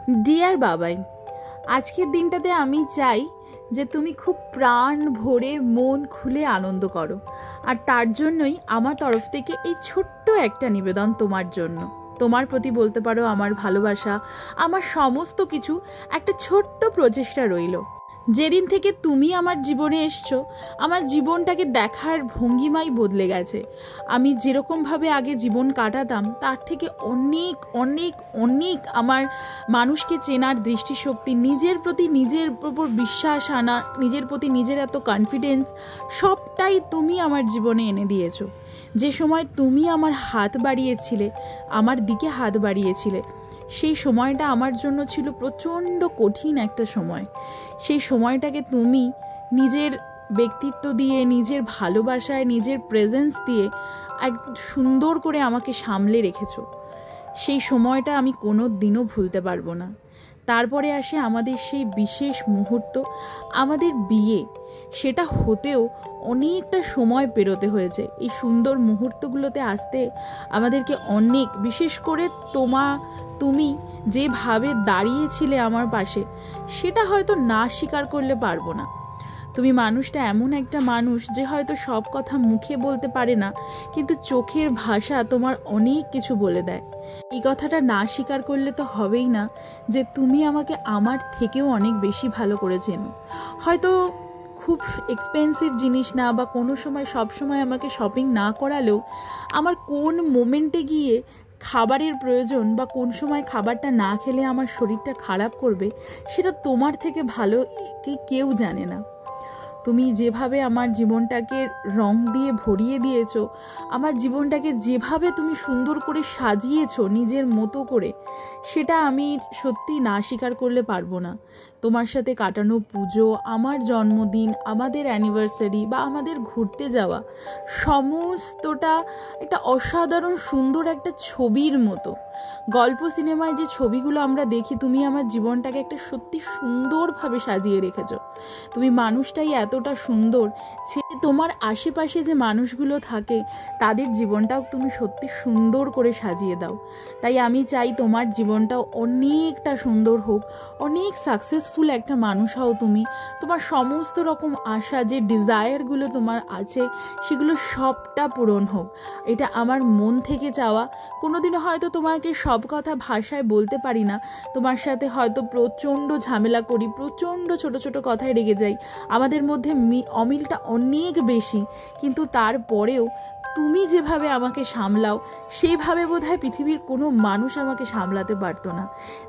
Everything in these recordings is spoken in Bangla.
ডিয়ার বাবাই, আজকের দিনটাতে আমি চাই যে তুমি খুব প্রাণ ভরে মন খুলে আনন্দ করো। আর তার জন্যই আমার তরফ থেকে এই ছোট্ট একটা নিবেদন তোমার জন্য। তোমার প্রতি বলতে পারো আমার ভালোবাসা, আমার সমস্ত কিছু একটা ছোট্ট প্রচেষ্টা রইল। যেদিন থেকে তুমি আমার জীবনে এসছো, আমার জীবনটাকে দেখার ভঙ্গিমাই বদলে গেছে। আমি যেরকমভাবে আগে জীবন কাটাতাম তার থেকে অনেক অনেক অনেক আমার মানুষকে চেনার দৃষ্টিশক্তি, নিজের প্রতি নিজের উপর বিশ্বাস আনা, নিজের প্রতি নিজের এত কনফিডেন্স, সবটাই তুমি আমার জীবনে এনে দিয়েছো। যে সময় তুমি আমার হাত বাড়িয়েছিলে, আমার দিকে হাত বাড়িয়েছিলে, সেই সময়টা আমার জন্য ছিল প্রচণ্ড কঠিন একটা সময়। সেই সময়টাকে তুমি নিজের ব্যক্তিত্ব দিয়ে, নিজের ভালোবাসায়, নিজের প্রেজেন্স দিয়ে এক সুন্দর করে আমাকে সামলে রেখেছো। সেই সময়টা আমি কোনো দিনও ভুলতে পারবো না। তারপরে আসে আমাদের সেই বিশেষ মুহূর্ত, আমাদের বিয়ে। সেটা হতেও অনেকটা সময় পেরোতে হয়েছে। এই সুন্দর মুহূর্তগুলোতে আসতে আমাদেরকে অনেক, বিশেষ করে তুমি যেভাবে দাঁড়িয়েছিলে আমার পাশে, সেটা হয়তো না স্বীকার করলে পারবো না। তুমি মানুষটা এমন একটা মানুষ যে হয়তো সব কথা মুখে বলতে পারে না, কিন্তু চোখের ভাষা তোমার অনেক কিছু বলে দেয়। এই কথাটা না স্বীকার করলে তো হবেই না যে তুমি আমাকে আমার থেকেও অনেক বেশি ভালো করে চেনো। হয়তো খুব এক্সপেন্সিভ জিনিস না, বা কোনো সময় সব সময় আমাকে শপিং না করালেও আমার কোন মোমেন্টে গিয়ে খাবারের প্রয়োজন, বা কোন সময় খাবারটা না খেলে আমার শরীরটা খারাপ করবে, সেটা তোমার থেকে ভালো কেউ জানে না। তুমি যেভাবে আমার জীবনটাকে রং দিয়ে ভরিয়ে দিয়েছো, আমার জীবনটাকে যেভাবে তুমি সুন্দর করে সাজিয়েছো নিজের মতো করে, সেটা আমি সত্যি না স্বীকার করলে পারবো না। তোমার সাথে কাটানো পুজো, আমার জন্মদিন, আমাদের অ্যানিভার্সারি, বা আমাদের ঘুরতে যাওয়া, সমস্তটা একটা অসাধারণ সুন্দর একটা ছবির মতো। গল্প সিনেমায় যে ছবিগুলো আমরা দেখি, তুমি আমার জীবনটাকে একটা সত্যি সুন্দরভাবে সাজিয়ে রেখেছো। তুমি মানুষটাই এতটা সুন্দর, তোমার আশেপাশে যে মানুষগুলো থাকে তাদের জীবনটাও তুমি সত্যি সুন্দর করে সাজিয়ে দাও। তাই আমি চাই তোমার জীবনটাও অনেকটা সুন্দর হোক, অনেক সাকসেসফুল একটা মানুষ হও তুমি। তোমার সমস্ত রকম আশা, যে ডিজায়ারগুলো তোমার আছে, সেগুলো সবটা পূরণ হোক, এটা আমার মন থেকে চাওয়া। কোনোদিনও হয়তো তোমাকে সব কথা ভাষায় বলতে পারি না, তোমার সাথে হয়তো প্রচণ্ড ঝামেলা করি, প্রচণ্ড ছোট ছোট কথায় রেগে যাই, আমাদের মধ্যে অমিলটা অনেক বেশি, কিন্তু তারপরেও তুমি যেভাবে আমাকে সামলাও, সেইভাবে বোধহয় পৃথিবীর কোনো মানুষ আমাকে সামলাতে পারতো না।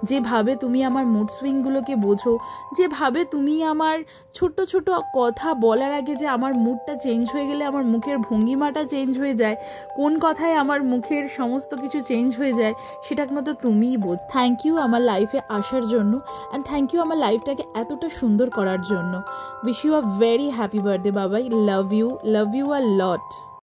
যেভাবে তুমি আমার মুড সুইংগুলোকে বোঝো, যেভাবে তুমি আমার ছোট্ট ছোট কথা বলার আগে যে আমার মুডটা চেঞ্জ হয়ে গেলে আমার মুখের ভঙ্গিমাটা চেঞ্জ হয়ে যায়, কোন কথায় আমার মুখের সমস্ত কিছু চেঞ্জ হয়ে যায়, সেটা একমাত্র তুমিই বোঝ। থ্যাংক ইউ আমার লাইফে আসার জন্য, অ্যান্ড থ্যাংক ইউ আমার লাইফটাকে এতটা সুন্দর করার জন্য। Wish you a very happy birthday Babai. Love you a lot.